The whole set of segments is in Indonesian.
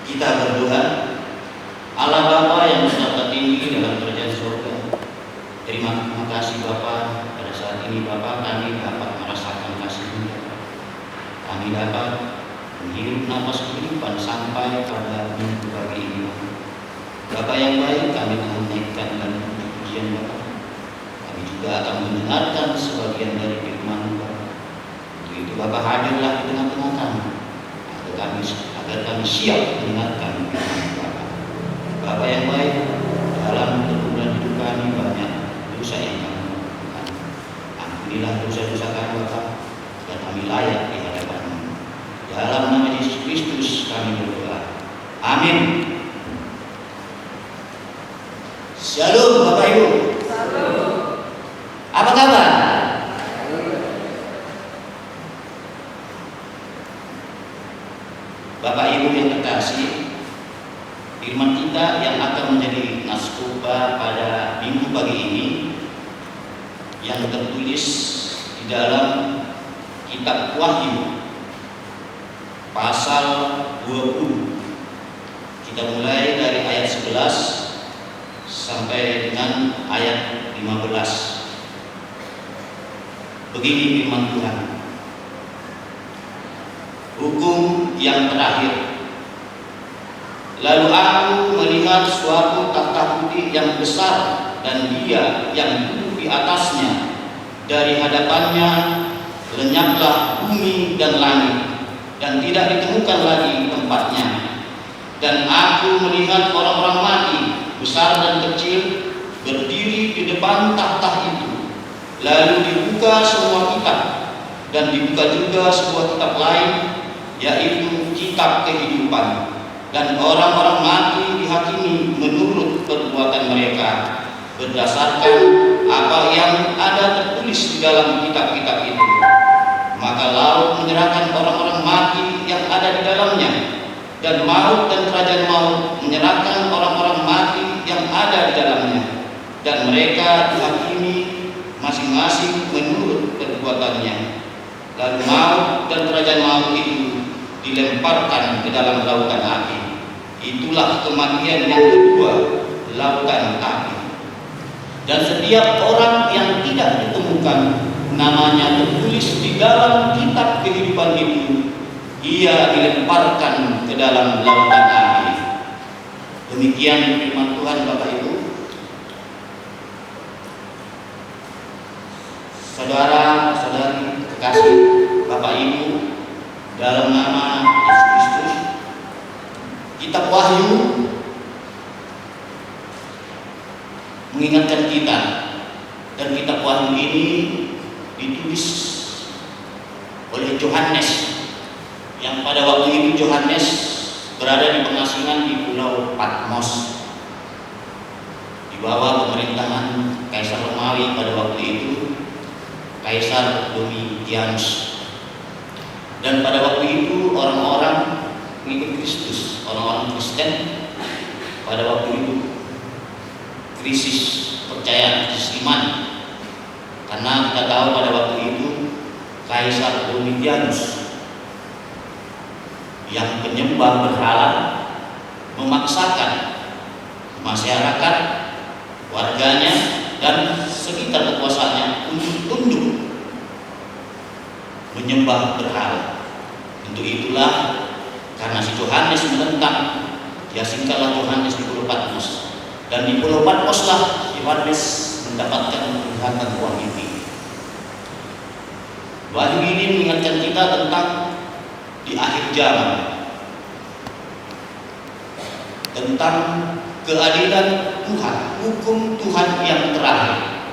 Kita berdoa. Allah Bapa yang terdapat tinggi dalam kerajaan surga, terima kasih Bapa, pada saat ini Bapa kami dapat merasakan kasih-Mu. Kami dapat menghirup nafas kehidupan sampai pada minggu pagi ini. Bapa yang baik, kami akan menaikkan dan pujian Bapa. Kami juga akan mendengarkan sebagian dari firman Bapa. Untuk itu Bapa hadirlah di tengah-tengah kami, agar kami siap mendengarkan firman Bapa. Bapa yang baik, dalam pergumulan hidup kami banyak dosa yang kami lakukan. Ampunilah dosa-dosa kami Bapa, agar kami layak di hadapan-Mu. Dalam nama Yesus Kristus kami berdoa. Amin. Shalom Bapak Ibu. Shalom. Apa kabar? Bapak Ibu yang terkasih, firman kita yang akan menjadi naskah pada minggu pagi ini yang tertulis di dalam kitab Wahyu pasal 20. Kita mulai dari ayat 11 sampai dengan ayat 15. Begini firman Tuhan. Hukum yang terakhir. Lalu aku melihat suatu takhta putih yang besar, dan Dia yang duduk di atasnya. Dari hadapannya lenyaplah bumi dan langit, dan tidak ditemukan lagi tempatnya. Dan aku melihat orang-orang mati, besar dan kecil, berdiri di depan takhta itu. Lalu dibuka semua kitab, dan dibuka juga sebuah kitab lain, yaitu kitab kehidupan. Dan orang-orang mati dihakimi menurut perbuatan mereka, berdasarkan apa yang ada tertulis di dalam kitab-kitab itu. Maka laut menyerahkan orang-orang mati yang ada di dalamnya, dan maut dan kerajaan maut menyerahkan orang-orang mati yang ada di dalamnya, dan mereka dihakimi masing-masing menurut perbuatannya. Lalu maut dan kerajaan maut itu dilemparkan ke dalam lautan api. Itulah kematian yang kedua, lautan api. Dan setiap orang yang tidak ditemukan namanya tertulis di dalam kitab kehidupan itu, ia dilemparkan ke dalam lautan api. Demikian firman Tuhan Bapak Ibu. Saudara-saudari kekasih Bapak Ibu, dalam nama Yesus Kristus, kitab Wahyu mengingatkan kita, dan kitab Wahyu ini ditulis oleh Yohanes, yang pada waktu itu Yohanes berada di pengasingan di Pulau Patmos di bawah pemerintahan Kaisar Romawi pada waktu itu, Kaisar Domitianus. Dan pada waktu itu orang-orang mengikut Kristus, orang-orang Kristen pada waktu itu krisis kepercayaan, krisis iman. Karena kita tahu pada waktu itu Kaisar Domitianus yang penyembah berhala memaksakan masyarakat, warganya, dan sekitar kekuasaannya untuk tunduk menyembah berhala. Untuk itulah, karena si Yohanes menentang, diasingkanlah Yohanes di Pulau Patmos. Dan di Pulau Patmos lah Yohanes mendapatkan penglihatan buah mimpi. Wahyu ini mengingatkan kita tentang di akhir zaman, tentang keadilan Tuhan, hukum Tuhan yang terakhir.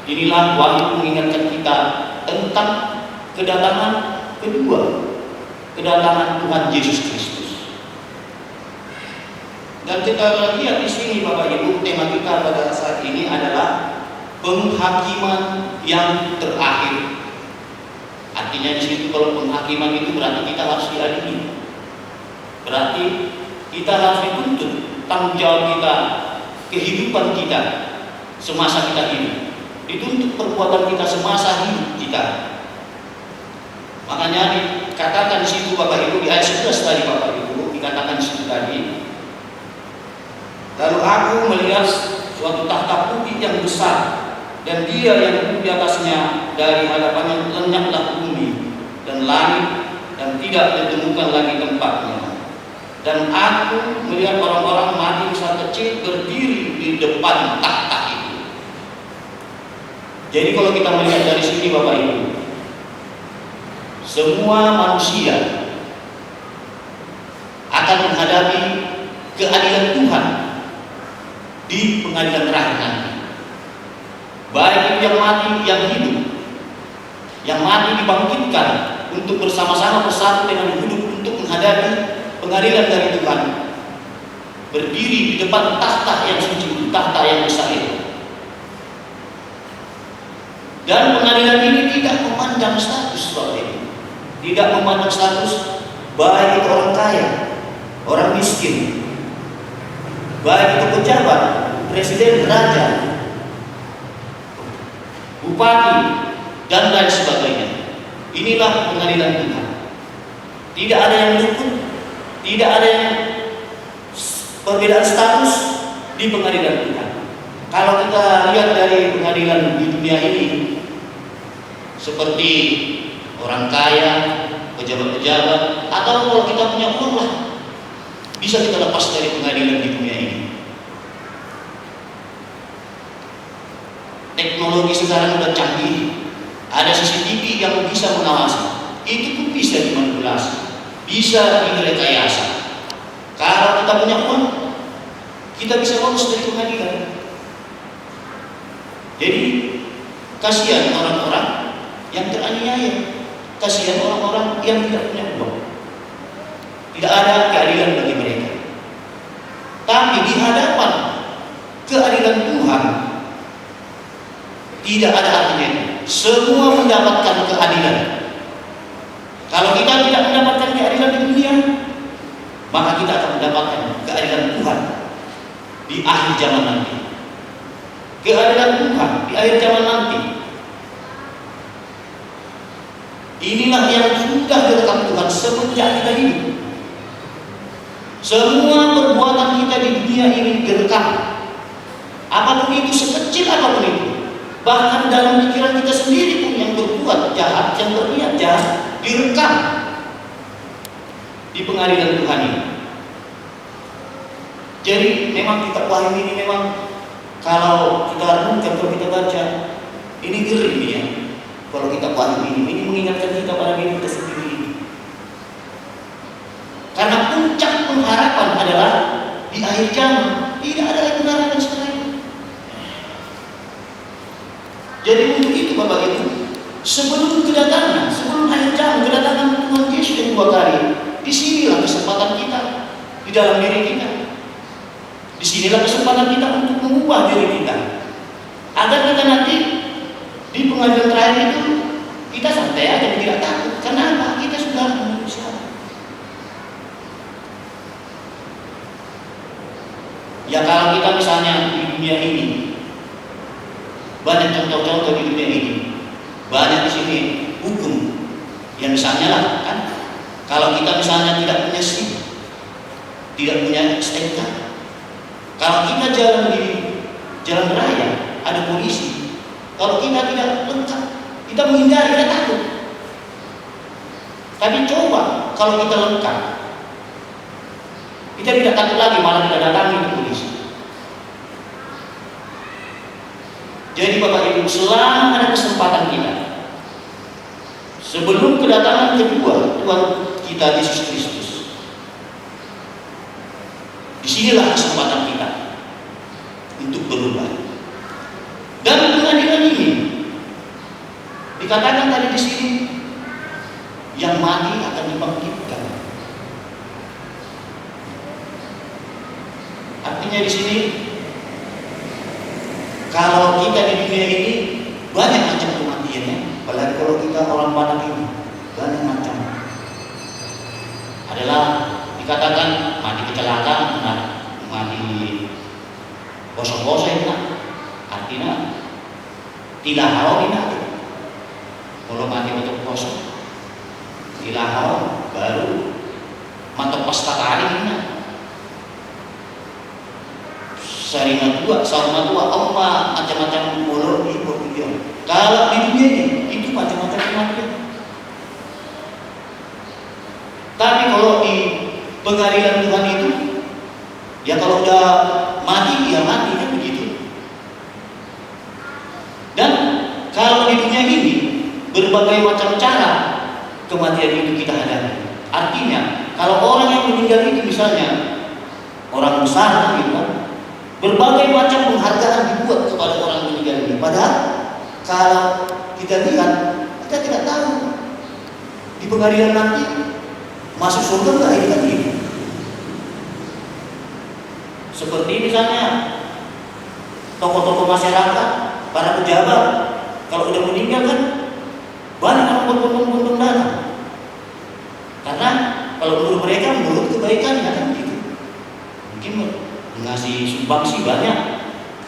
Inilah wahyu mengingatkan kita tentang kedatangan kedua, kedatangan Tuhan Yesus Kristus. Dan kita lihat di sini Bapak Ibu, tema kita pada saat ini adalah penghakiman yang terakhir. Artinya di situ kalau penghakiman itu berarti kita harus diadili, berarti kita harus dituntut tanggung jawab kita, kehidupan kita semasa kita hidup, dituntut perbuatan kita semasa hidup kita. Makanya dikatakan di situ Bapak Ibu di ayat 11 tadi Bapak Ibu dikatakan di situ Lalu aku melihat suatu tahta putih yang besar, dan Dia yang duduk di atasnya. Dari hadapannya lenyaplah bumi dan langit, dan tidak ditemukan lagi tempatnya. Dan aku melihat orang-orang mati besar kecil berdiri di depan tahta itu. Jadi kalau kita melihat dari sini Bapak Ibu, semua manusia akan menghadapi keadilan Tuhan di pengadilan terakhir nanti. Baik itu yang mati, yang hidup. Yang mati dibangkitkan untuk bersama-sama bersatu dengan hidup untuk menghadapi pengadilan dari Tuhan. Berdiri di depan tahta yang suci, tahta yang besar itu. Dan pengadilan ini tidak memandang status seperti ini. Tidak memandang status baik itu orang kaya, orang miskin, baik itu pejabat, presiden, raja, bupati, dan lain sebagainya. Inilah pengadilan Tuhan. Tidak ada yang luput, tidak ada yang perbedaan status di pengadilan Tuhan. Kalau kita lihat dari pengadilan di dunia ini, seperti orang kaya, pejabat-pejabat, atau kalau kita punya uang lah, bisa kita lepas dari pengadilan di dunia ini. Teknologi sekarang sudah canggih, ada CCTV yang bisa mengawasi, itu pun bisa dimanipulasi, bisa direkayasa. Kalau kita punya uang, kita bisa lolos dari pengadilan. Jadi kasihan orang-orang yang teraniaya, kasihan orang-orang yang tidak punya uang. Tidak ada keadilan bagi mereka. Tapi di hadapan keadilan Tuhan tidak ada artinya. Semua mendapatkan keadilan. Kalau kita tidak mendapatkan keadilan di dunia, maka kita akan mendapatkan keadilan Tuhan di akhir zaman nanti. Keadilan Tuhan di akhir zaman nanti. Inilah yang sudah direkam Tuhan semenjak kita hidup. Semua perbuatan kita di dunia ini direkam. Apapun itu, sekecil apapun itu. Bahkan dalam pikiran kita sendiri pun yang berbuat jahat, yang berniat jahat, direkam di pengadilan Tuhan ini. Jadi memang kitab Wahyu ini memang kalau kita renungkan, kalau kita baca, ini ngeri nih ya. Kalau kitab Wahyu ini mengingatkan kita pada diri kita sendiri ini. Karena puncak pengharapan adalah di akhir zaman tidak ada lagi pengharapan setelah itu. Jadi untuk itu Bapak Ibu, sebelum kedatangan, sebelum akhir zaman kedatangan Tuhan Yesus yang dua kali, disinilah kesempatan kita di dalam diri kita. Disinilah kesempatan kita untuk mengubah diri kita, agar kita nanti di pengadilan terakhir itu kita santai aja, tidak takut. Kenapa? Kita sudah manusia. Ya kalau kita misalnya di dunia ini, banyak contoh-contoh di dunia ini, banyak di sini hukum. Yang misalnya lah kan, kalau kita misalnya tidak punya SIM, tidak punya STNK, kalau kita jalan di jalan raya ada polisi, kalau kita tidak lengkap, kita menghindari, kita takut. Tapi coba kalau kita lengkap, kita tidak takut lagi, malah kita datangi ke polisi. Jadi Bapak Ibu, selama ada kesempatan kita, sebelum kedatangan kedua Tuhan kita Yesus Kristus, disinilah kesempatan kita untuk berubah. Dan pengadilan ini dikatakan tadi di sini, yang mati akan dibangkitkan. Artinya di sini, kalau kita di dunia ini banyak macam kematiannya, apalagi kalau kita orang Batak ini banyak macam. Adalah dikatakan mati kecelakaan, mati kosong-kosong, artinya tidak halau tidak. Kalau mati untuk kosong, tidak halau baru matok pasta kali ini. sarina tua, sauna tua, oma macam-macam molor di dia. Kalau di dunia ini itu macam-macam kematian. Tapi kalau di pengadilan Tuhan itu, ya kalau udah mati, ya mati kan begitu. Dan kalau di dunia ini berbagai macam cara kematian itu kita hadapi. Artinya, kalau orang yang meninggal itu misalnya orang besar, gitu kan, berbagai macam penghargaan dibuat kepada orang meninggal ini. Padahal kalau kita lihat, kita tidak tahu di pengadilan nanti masuk surga enggak, ini kan gitu. Seperti misalnya tokoh-tokoh masyarakat, para pejabat, kalau udah meninggal kan banyak orang berbondong-bondong datang. Karena kalau menurut mereka, menurut kebaikannya kan gitu. Mungkin ngasih sumbangsi banyak.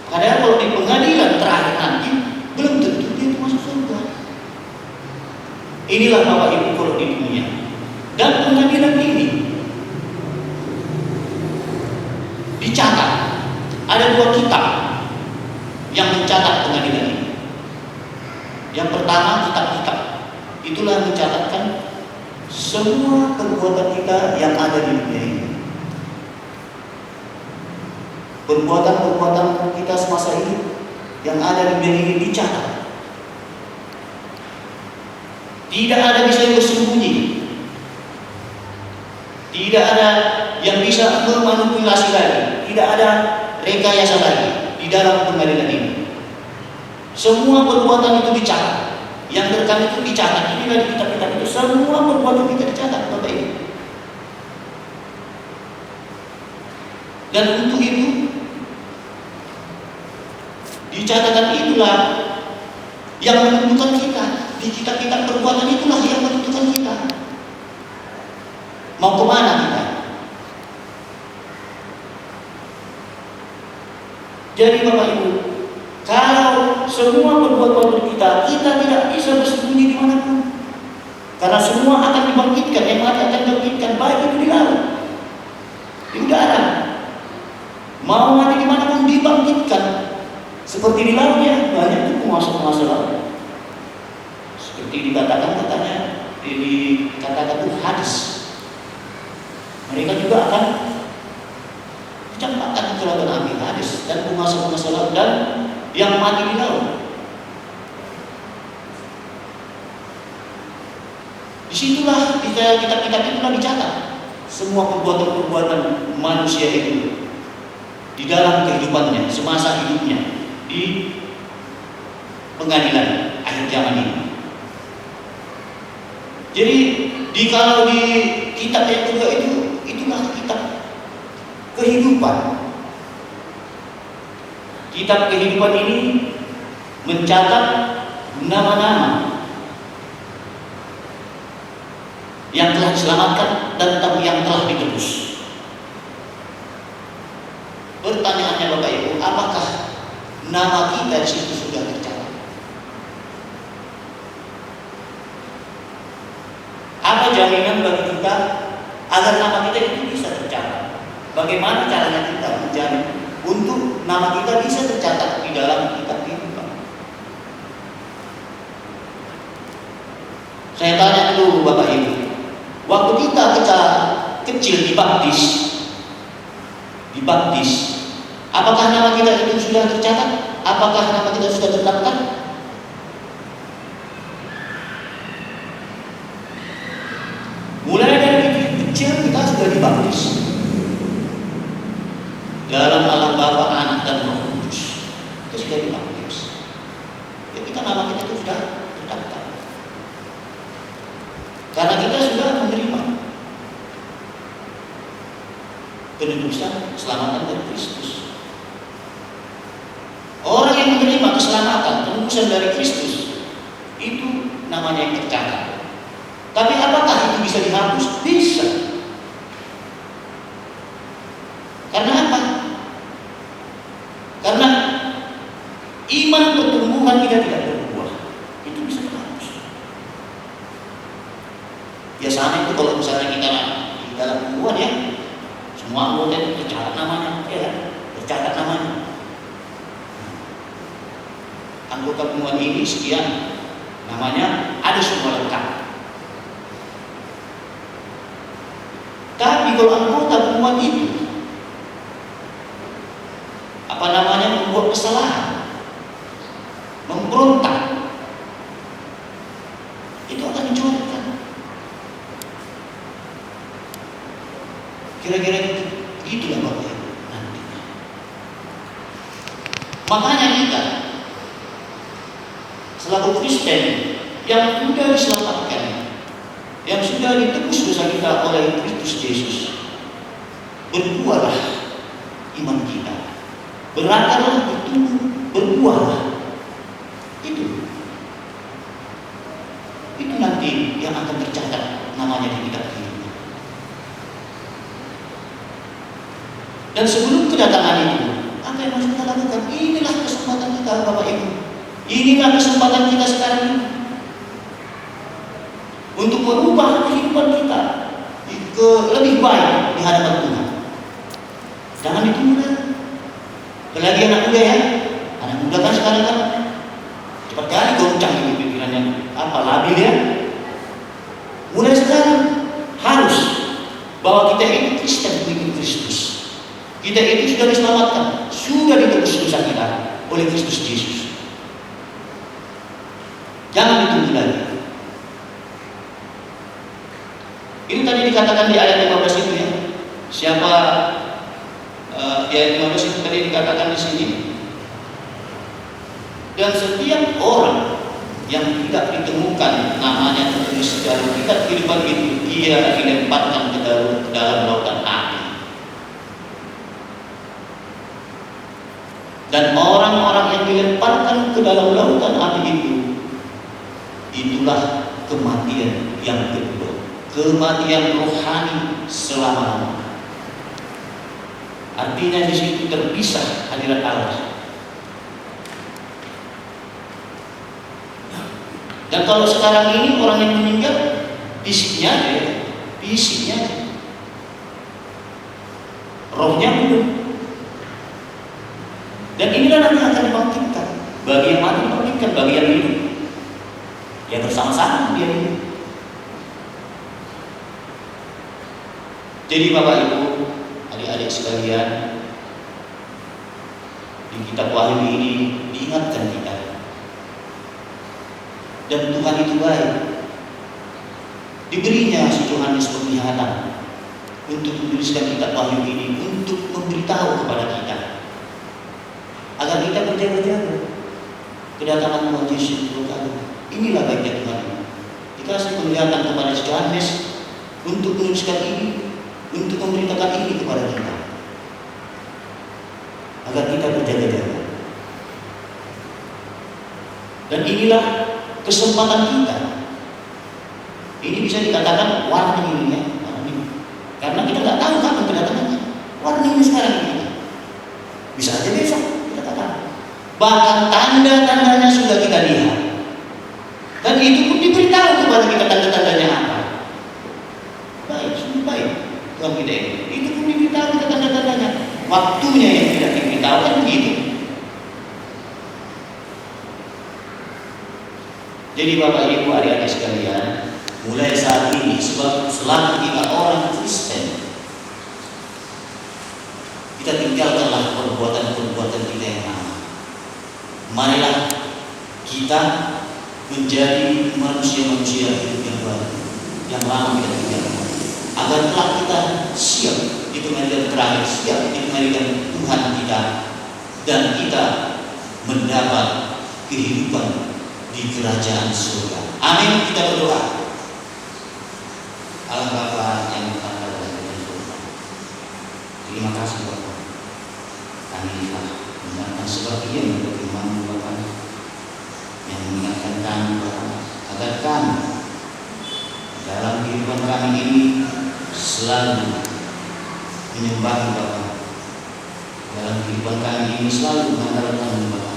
Padahal kalau di pengadilan terakhir nanti belum tentu dia masuk surga. Inilah Bapak Ibu kalau di dunia. Dan pengadilan ini dicatat. Ada 2 kitab yang mencatat pengadilan ini. Yang pertama kitab-kitab. Itulah mencatatkan semua perbuatan kita yang ada di dunia ini. Perbuatan-perbuatan kita semasa hidup yang ada di dunia ini dicatat. Tidak ada bisa bersembunyi. Tidak ada yang bisa memanipulasi lagi. Tidak ada rekayasa lagi di dalam pengadilan ini. Semua perbuatan itu dicatat. Yang direkam itu dicatat. Inilah di kitab-kitab itu. Semua perbuatan kita dicatat, Bapak Ibu. Dan untuk itu, di catatan itulah yang menentukan kita. Di kitab-kitab perbuatan itulah yang menentukan kita. Mau kemana kita? Jadi Bapak Ibu, kalau semua perbuatan kita tidak bisa bersembunyi dimanapun. Karena semua akan dibangkitkan, yang mati akan dibangkitkan, baik itu di laut, di udara. Mau mati dimanapun dibangkitkan. Seperti di laut ya, banyak itu penguasa-penguasa laut. Seperti dikatakan katanya, dikatakan itu hadis. Mereka juga akan dicampakkan ke lautan api, hadis, dan penguasa-penguasa laut dan yang mati di laut. Disitulah kitab-kitab itulah dicatat semua perbuatan-perbuatan manusia itu di dalam kehidupannya, semasa hidupnya di pengadilan akhir zaman ini. Jadi kalau di kitab yang kedua itu, itulah kitab kehidupan. Kitab kehidupan ini mencatat nama-nama yang telah diselamatkan dan yang telah ditebus. Pertanyaannya Bapak Ibu, apakah nama kita di situ sudah tercatat? Apa jaminan bagi kita agar nama kita itu bisa tercatat? Bagaimana caranya kita menjamin untuk nama kita bisa tercatat di dalam kitab kehidupan? Saya tanya dulu Bapak Ibu, waktu kita kecil dibaptis, apakah nama kita itu sudah tercatat? Apakah nama kita sudah terdaftar? Mulai dari kecil kita sudah dibaptis dalam alam Bapa, Anak, dan Roh Kudus. Kita sudah dibaptis. Ketika nama kita itu sudah terdaftar. Karena kita sudah menerima penebusan, keselamatan dari Kristus. Orang yang menerima keselamatan, penebusan dari Kristus, itu namanya yang tercatat. Tapi apakah itu bisa dihapus? Bisa. Karena apa? Karena iman pertumbuhan kita tidak berbuah, itu bisa terhapus. Ya sama itu kalau misalnya kita di dalam hubungan ya, semua anggota itu tercatat namanya, ya kan? tercatat namanya. Anggota pemuan ini sekian, namanya ada semua lengkap. Tapi kalau anggota pemuan itu membuat kesalahan, memberontak, itu akan dicoretkan. Kira-kira gitulah Bapak Ibu nanti. Makanya kita selaku Kristen yang sudah diselamatkan, yang sudah ditebus dosa kita oleh Kristus Yesus, berbuahlah iman kita, berakarlah, bertumbuh, berbuahlah. Itu nanti yang akan tercatat namanya di kitab kehidupan. Dan sebelum kedatangan itu, apa yang harus kita lakukan? Inilah kesempatan kita, Bapak Ibu. Inilah kesempatan kita sekarang ini untuk merubah kehidupan kita ke lebih baik di hadapan Tuhan. Jangan ditunggu lagi. Apalagi anak muda ya. Anak muda kan sekarang kan cepat kali goncang di pikirannya. Apa labil ya? Mulai sekarang harus bahwa kita ini Kristen mengikut Kristus. Kita itu sudah diselamatkan, sudah ditebus dosa kita oleh Kristus Yesus. Jangan ditunggu lagi. Ini tadi dikatakan di ayat 15 itu ya. Siapa di ayat 15 itu tadi dikatakan di sini. Dan setiap orang yang tidak ditemukan namanya tertulis dalam kitab kehidupan itu, ia dilemparkan ke dalam lautan api. Dan orang-orang yang dilemparkan ke dalam lautan api itu, itulah kematian yang kedua, kematian rohani selama-lamanya. Artinya di situ terpisah hadirat Allah. Dan kalau sekarang ini orang yang meninggal, fisiknya aja ya, fisiknya aja, rohnya belum. Dan inilah nanti akan dibangkitkan. Bagi yang mati dibangkitkan, bagi yang hidup ya bersama-sama dia hidup. Jadi Bapak Ibu, adik-adik sekalian, di kitab Wahyu ini diingatkan kita. Dan Tuhan itu baik. Diberinya si Yohanes penglihatan untuk menuliskan kitab Wahyu ini, untuk memberitahu kepada kita agar kita berjaga-jaga kedatangan Tuhan Yesus. Inilah baiknya Tuhan. Dikasih penglihatan kepada si Yohanes untuk menuliskan ini, untuk memberitakan ini kepada kita agar kita berjaga-jaga. Dan inilah kesempatan kita. Ini bisa dikatakan warning ini ya, warning. Karena kita nggak tahu kapan kedatangannya. Warning sekarang ini. Bisa aja besok kita katakan. Bahkan tanda-tandanya sudah kita lihat. Dan itu pun diberitahu kepada kita tanda-tandanya apa. Baik, sungguh baik Tuhan kita ini. Itu pun diberitahu kita tanda-tandanya. Waktunya yang tidak diberitahu kan begitu. Jadi Bapak Ibu adik-adik sekalian, mulai saat ini sebab selama kita orang Kristen, kita tinggalkanlah perbuatan-perbuatan kita yang lama. Marilah kita menjadi manusia-manusia hidup yang baru, yang lama kita tinggalkan, agar telah kita siap di kematian terakhir, siap di kematian Tuhan kita, dan kita mendapat kehidupan di kerajaan surga. Amin. Kita berdoa. Allah Bapa yang bertanda dalam surga, terima kasih Bapa. Kami telah mendengarkan sebagian dari firman Bapa yang mengingatkan kami Bapa, agar kami dalam kehidupan kami ini selalu menyembah Bapa. Dalam kehidupan kami ini selalu mengandalkan Bapa.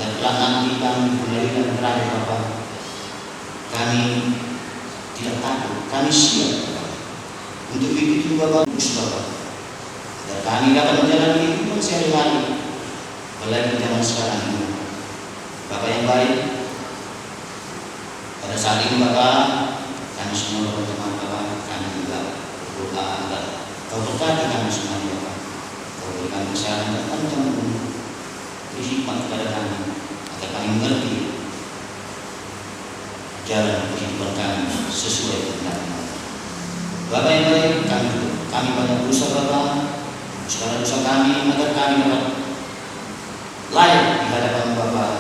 Dan telah nanti kami kembali dan terakhir Bapa, kami tidak takut, kami siap Bapa, untuk begitu Bapa, Bapak, agar kami dapat menjalani kehidupan sehari-hari, apalagi zaman sekarang ini. Bapak yang baik, pada saat ini Bapak, kami semua teman-teman Bapak, kami juga berdoa agar Kau berkati kami semua Bapak. Kau berikan kesehatan dan panjang umur, beri hikmat kepada kami, agar kami mengerti jalan kehidupan kami sesuai dengan Bapak yang baik. Kami banyak dosa Bapak, segala dosa kami, agar kami dapat layak di hadapan Bapak.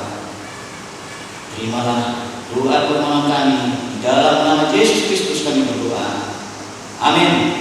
Terimalah doa permohonan kami, di dalam nama Yesus Kristus kami berdoa. Amin.